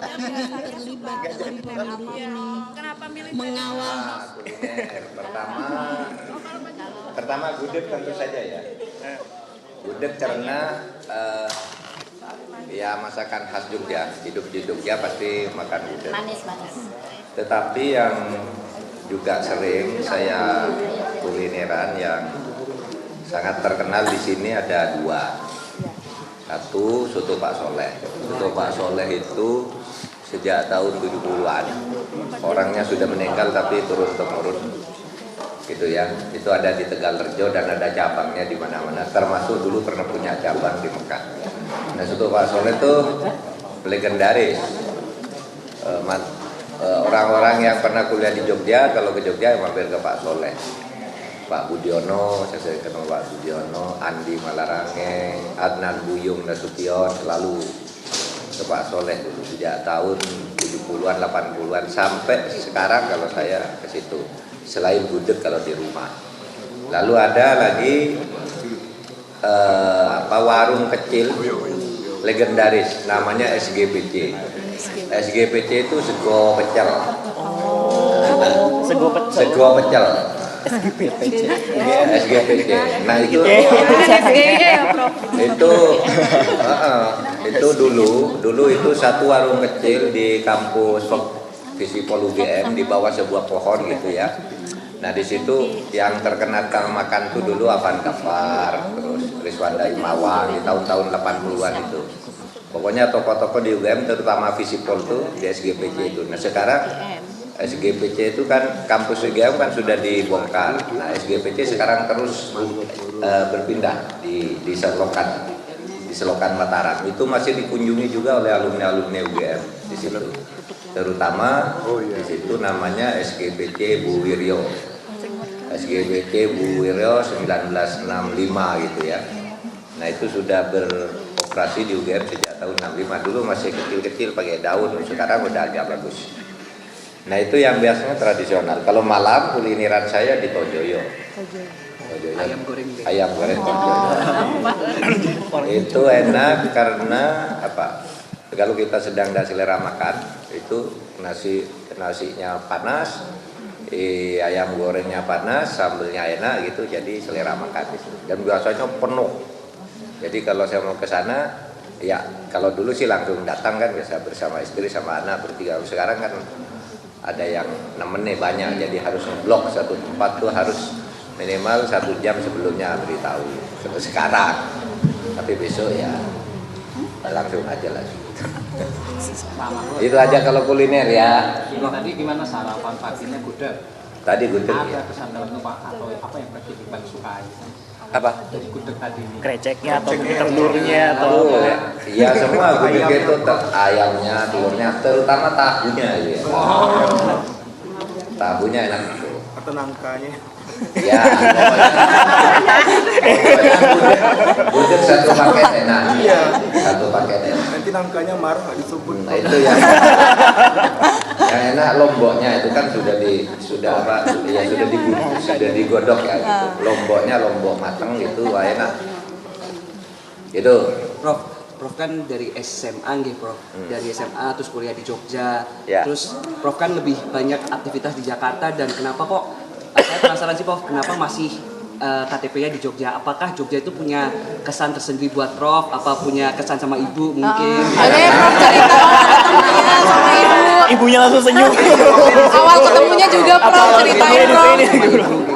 terlibat dalam program ini? Kenapa milih mengawal? Kuliner pertama gudeg tentu saja ya. Gudeg karena ya masakan khas Jogja, hidup di Jogja pasti makan gudeg. Manis. Tetapi yang juga sering saya kulineran yang sangat terkenal di sini ada dua. Satu, soto Pak Soleh. Soto Pak Soleh itu sejak tahun 70-an. Orangnya sudah meninggal tapi turun-temurun. Gitu ya. Itu ada di Tegalrejo dan ada cabangnya di mana-mana. Termasuk dulu pernah punya cabang di Mekah. Nah, soto Pak Soleh itu legendaris. Orang-orang yang pernah kuliah di Jogja, kalau ke Jogja mampir ke Pak Soleh. Pak Budiono, saya ketemu Pak Budiono, Andi Malarange, Adnan Buyung Nasution, selalu ke Pak Soleh dulu sejak tahun 70-an, 80-an sampai sekarang kalau saya ke situ. Selain gudeg kalau di rumah. Lalu ada lagi warung kecil legendaris namanya SGPC. SGPC itu sego pecel. Sego pecel. SGPC. Nah itu dulu itu satu warung kecil di kampus Visipol UGM di bawah sebuah pohon gitu ya. Nah di situ yang terkenal makan tuh dulu Avan Gafar, terus Rizwanda Imawan di tahun-tahun 80-an itu. Pokoknya toko-toko di UGM terutama Visipol tuh di SGPC itu. Nah sekarang SGPC itu kan kampus UGM kan sudah dibongkar. Nah SGPC sekarang terus berpindah di Selokan Mataram. Itu masih dikunjungi juga oleh alumni UGM di situ. Terutama di situ namanya SGPC Bu Wiryo. SGPC Bu Wiryo 1965 gitu ya. Nah itu sudah beroperasi di UGM sejak tahun 65. Dulu masih kecil-kecil pakai daun, sekarang udah agak bagus. Nah itu yang biasanya tradisional. Kalau malam kulineran saya di Tojoyo. Ayam goreng Tojoyo. Itu enak karena apa? Kalau kita sedang ada selera makan, itu nasinya panas, ayam gorengnya panas, sambelnya enak gitu, jadi selera makan itu. Dan biasanya penuh. Jadi kalau saya mau ke sana, ya kalau dulu sih langsung datang kan biasa bersama istri sama anak bertiga. Sekarang kan ada yang nemenin banyak, jadi harus ngeblok satu tempat tuh harus minimal 1 jam sebelumnya beritahu. Sekarang, tapi besok ya langsung aja lah. Itu aja kalau kuliner ya. Tadi gimana sarapan paginya gudeg? Tadi gudeg ada ya. kesan dalamnya Pak atau apa yang paling sukai? Apa? Dari gudeg tadi ini. Kreceknya atau telurnya atau Iya semua gudeg itu ayamnya, telurnya, terutama tahunya ya. Tahunya enak itu. Atau nangkanya. Ya, gudeg satu paket enak. Iya. Satu paket enak. Nanti nangkanya marah nggak disebut. Nah itu yang enak lomboknya itu kan sudah digodok ya gitu. Lombok matang gitu, wah enak. Itu. Prof kan dari SMA nggih Prof. Dari SMA terus kuliah di Jogja. Ya. Terus Prof kan lebih banyak aktivitas di Jakarta dan kenapa kok saya penasaran sih Prof, kenapa masih KTP-nya di Jogja? Apakah Jogja itu punya kesan tersendiri buat Prof? Apa punya kesan sama ibu mungkin? Oke, Prof cerita ketemunya sama ibu. ibunya langsung senyum. Awal ketemunya juga Prof ceritain Prof.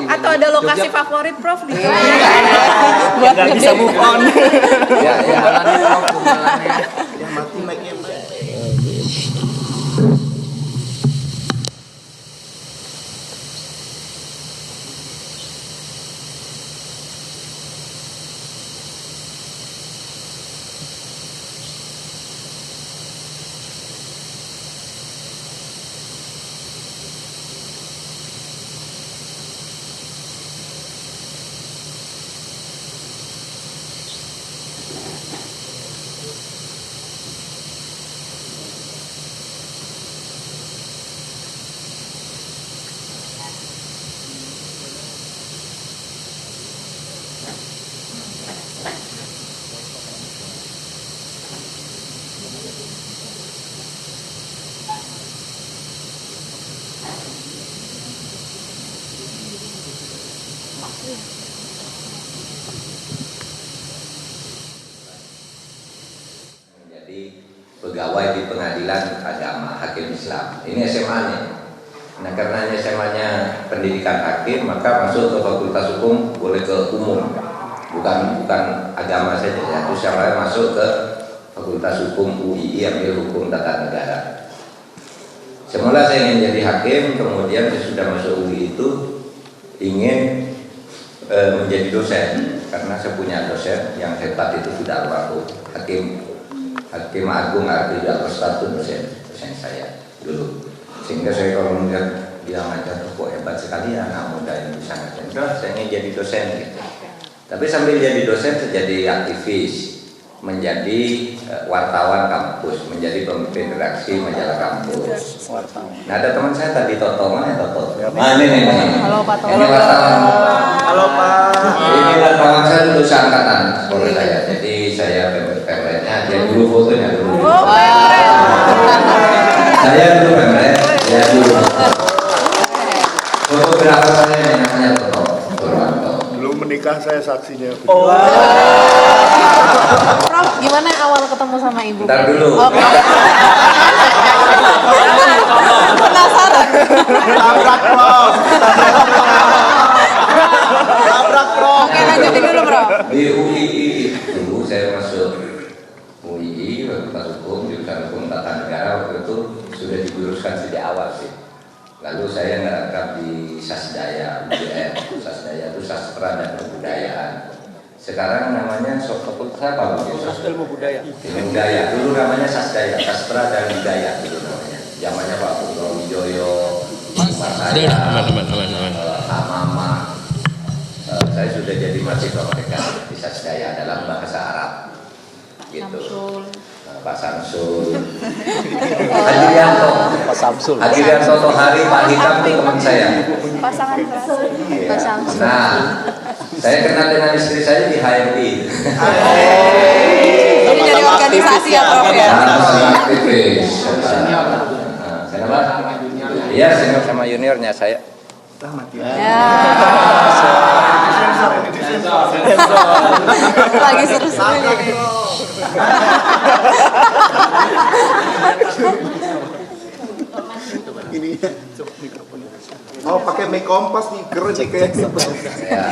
Atau ada lokasi Jogja. favorit Prof di sana? Buat nggak bisa move on. Ya. Yang mati mic-nya. pegawai di pengadilan agama hakim Islam. Ini SMA-nya. Nah, karena SMA-nya pendidikan hakim, maka masuk ke fakultas hukum boleh ke umum, bukan agama saja ya. Terus yang lain masuk ke fakultas hukum UII, ambil hukum tata negara. Semula saya ingin jadi hakim, kemudian sesudah masuk UI itu ingin menjadi dosen, karena saya punya dosen yang hebat itu sudah almarhum Hakim Agung Ardi Al-Ustaz itu dosen saya dulu. Sehingga saya kalau melihat dia ngajar, kok hebat sekali ya anak muda yang bisa ngajar. Udah, saya ingin jadi dosen gitu. Tapi sambil jadi dosen saya jadi aktivis, menjadi wartawan kampus, menjadi pemimpin redaksi majalah kampus. Nah, ada teman saya tadi Toto, mana Toto? Nah, ini. Halo Pak Toto. Ini wartawan. Halo Pak. Ini wartawan saya lulusan angkatan sekolah saya. Jadi saya pemretnya, dia dulu fotonya dulu. Saya dulu pemret, dia dulu. Fotografer saya yang namanya Toto. Belum menikah saya saksinya. Prof, gimana awal ketemu sama ibu? Bentar dulu. Penasaran. Tabrak Prof. Tabrak Prof. Oke, lanjutin dulu, Prof. Di UII dulu saya masuk UII, Fakultas Hukum, jurusan Hukum Tata Negara. Waktu itu sudah dijuruskan sejak awal sih. Lalu saya ngerangkap di Sasdaya, UGM. Sasdaya itu Sastra dan Kebudayaan. Sekarang namanya fakultas apa? Ilmu budaya. Ilmu budaya. Dulu namanya Sasdaya, Sastra dan Budaya dulu namanya. Zamannya Pak Purwo Wijoyo, Pak Mama. Saya sudah jadi mahasiswa mereka di Sasdaya dalam bahasa Arab. Gitu. Pak Samsul, Hadirianto, Pak Samsul. Hadirianto Tohari, Pak Hikam itu teman saya. Pasangan serasi. Pak Samsul. Nah, saya kenal dengan istri saya di HMI. Jadi jadi organisasi ya, Prof ya. Sama aktivis. Kenapa? Iya, senior sama juniornya saya. Ya. Lagi seru-serunya nih. Ini. Oh, pakai mic kompas nih, keren nih kayak.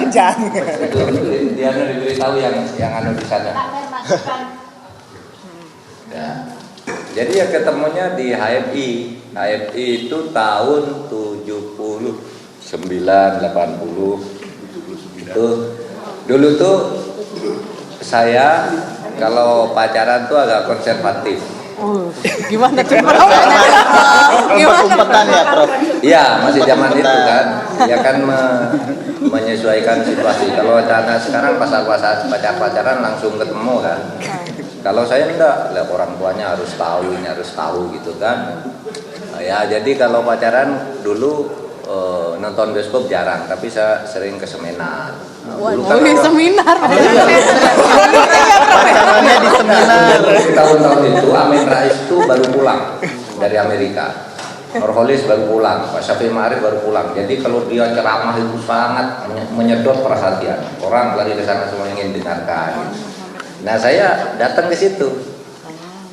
Jangan. Itu dia diberitahu yang anu di sana. Ya. Jadi ya ketemunya di HMI. HMI itu tahun 79, 80. Itu dulu tuh saya kalau pacaran tuh agak konservatif. Gimana tuh, Prof? Umpetan ya, Prof. Iya, masih zaman itu kan. Ya kan menyesuaikan situasi. Kalau anak sekarang pacaran langsung ketemu kan. Kalau saya enggak, orang tuanya harus tahu, ini harus tahu gitu kan. Ya, jadi kalau pacaran dulu nonton bioskop jarang, tapi saya sering ke seminar. Dulu kan seminar. Pacarannya di seminar. Tahun-tahun itu Amin Rais itu baru pulang dari Amerika. Nurholis baru pulang, Pak Syafi'i Ma'arif baru pulang. Jadi kalau dia ceramah itu sangat menyedot perhatian. Orang lari ke sana semua ingin dengarkan. Nah, saya datang ke situ.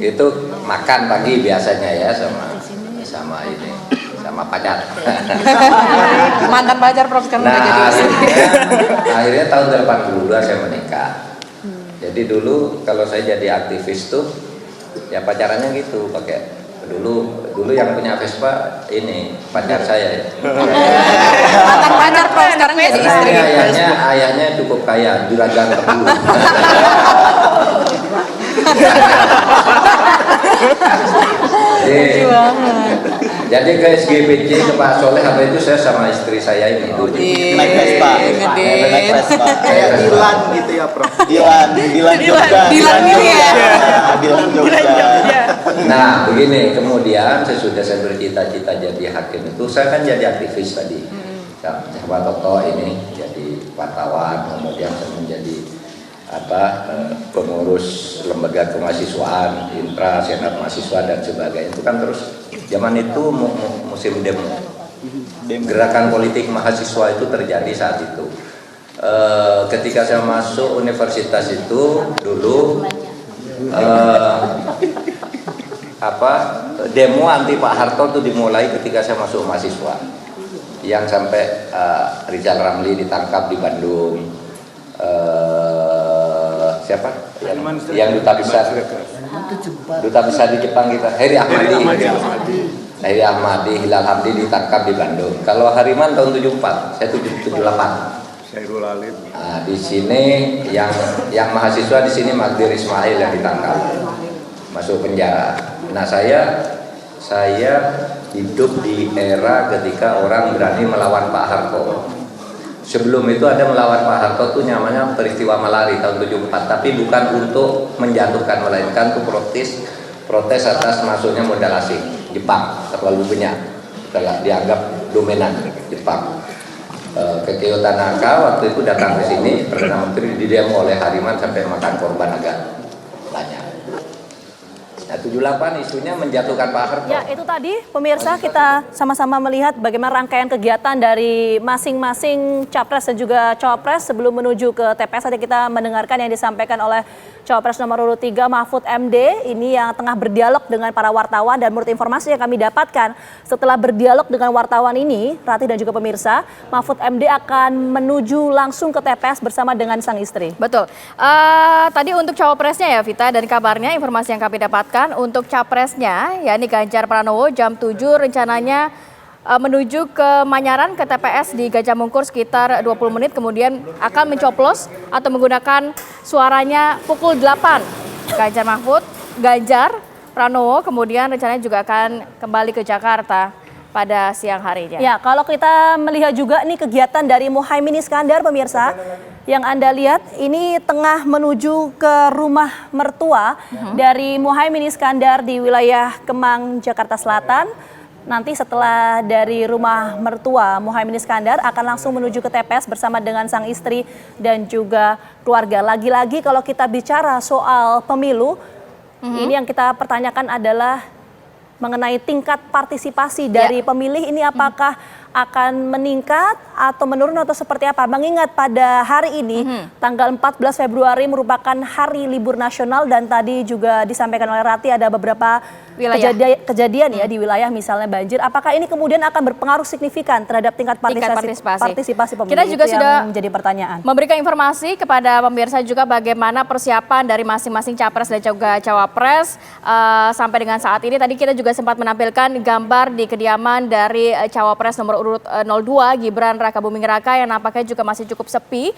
Itu makan pagi biasanya ya sama pacar. Mantan pacar, Prof, kan udah jadi istri. Akhirnya tahun 82 saya menikah. Jadi dulu kalau saya jadi aktivis tuh ya pacarannya gitu, pakai dulu yang punya Vespa ini pacar saya. Mantan pacar, Prof, sekarang jadi istri. Ayahnya cukup kaya, juragan tebu. Jadi ke SGBC ke Pak Soleh apa itu saya sama istri saya ini dulu. Naik Vespa. Naik Vespa. Kayak Dilan gitu ya, Prof. Dilan Jogja. Dilan ini ya. Dilan Jogja. Nah, begini, kemudian sesudah saya bercita-cita jadi hakim itu, saya kan jadi aktivis tadi. Sama Toto ini jadi wartawan, kemudian saya menjadi pengurus lembaga kemahasiswaan, Intra, Senat Mahasiswa dan sebagainya. Itu kan terus zaman itu musim demo. Gerakan politik mahasiswa itu terjadi saat itu. Ketika saya masuk universitas itu dulu demo anti Pak Harto itu dimulai ketika saya masuk mahasiswa, yang sampai Rizal Ramli ditangkap di Bandung, siapa yang duta besar di Jepang kita, Heri Ahmadi, Hilal Hamdi ditangkap di Bandung. Kalau Hariman tahun 74, saya 78. Nah, di sini yang mahasiswa di sini Magdir Ismail yang ditangkap, masuk penjara. Nah, saya hidup di era ketika orang berani melawan Pak Harto. Sebelum itu ada melawan Pak Harto tuh namanya peristiwa Malari tahun 74, tapi bukan untuk menjatuhkan, melainkan itu protes atas masuknya modal asing Jepang terlalu banyak, telah dianggap dominan Jepang. Kekio Tanaka waktu itu datang ke sini, Perdana Menteri didemo oleh Hariman sampai makan korban agak banyak. Nah, 78 isunya menjatuhkan Pak Harto. Ya, itu tadi pemirsa kita sama-sama melihat bagaimana rangkaian kegiatan dari masing-masing capres dan juga cawapres sebelum menuju ke TPS. Tadi kita mendengarkan yang disampaikan oleh cawapres nomor urut 3 Mahfud MD ini yang tengah berdialog dengan para wartawan, dan menurut informasi yang kami dapatkan setelah berdialog dengan wartawan ini, Rati dan juga pemirsa, Mahfud MD akan menuju langsung ke TPS bersama dengan sang istri. Betul. Tadi untuk cawapresnya ya Vita, dan kabarnya informasi yang kami dapatkan untuk capresnya yakni Ganjar Pranowo jam 7 rencananya menuju ke Manyaran ke TPS di Gajah Mungkur sekitar 20 menit, kemudian akan mencoblos atau menggunakan suaranya pukul 8. Ganjar Pranowo kemudian rencananya juga akan kembali ke Jakarta pada siang harinya. Ya, kalau kita melihat juga nih kegiatan dari Muhaimin Iskandar pemirsa, yang Anda lihat ini tengah menuju ke rumah mertua dari Muhaimin Iskandar di wilayah Kemang, Jakarta Selatan. Nanti setelah dari rumah mertua Muhaimin Iskandar akan langsung menuju ke TPS bersama dengan sang istri dan juga keluarga. Lagi-lagi kalau kita bicara soal pemilu, ini yang kita pertanyakan adalah mengenai tingkat partisipasi dari pemilih ini, apakah akan meningkat atau menurun atau seperti apa. Mengingat pada hari ini tanggal 14 Februari merupakan hari libur nasional, dan tadi juga disampaikan oleh Rati ada beberapa kejadian ya di wilayah misalnya banjir. Apakah ini kemudian akan berpengaruh signifikan terhadap tingkat partisipasi pemilih? Kita juga sudah menjadi pertanyaan. Memberikan informasi kepada pemirsa juga bagaimana persiapan dari masing-masing capres dan juga cawapres sampai dengan saat ini. Tadi kita juga sempat menampilkan gambar di kediaman dari cawapres nomor urut 02 Gibran Rakabuming Raka yang nampaknya juga masih cukup sepi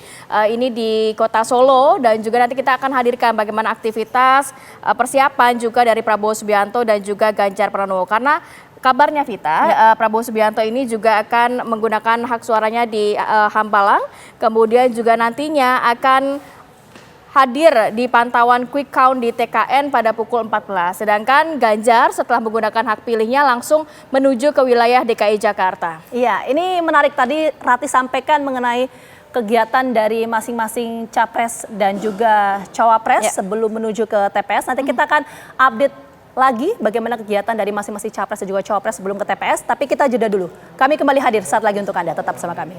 ini di kota Solo, dan juga nanti kita akan hadirkan bagaimana aktivitas persiapan juga dari Prabowo Subianto dan juga Ganjar Pranowo, karena kabarnya Vita, Prabowo Subianto ini juga akan menggunakan hak suaranya di Hambalang, kemudian juga nantinya akan hadir di pantauan quick count di TKN pada pukul 14. Sedangkan Ganjar setelah menggunakan hak pilihnya langsung menuju ke wilayah DKI Jakarta. Iya, ini menarik tadi Rati sampaikan mengenai kegiatan dari masing-masing capres dan juga cawapres sebelum menuju ke TPS. Nanti kita akan update lagi bagaimana kegiatan dari masing-masing capres dan juga cawapres sebelum ke TPS. Tapi kita jeda dulu. Kami kembali hadir saat lagi untuk Anda. Tetap bersama kami.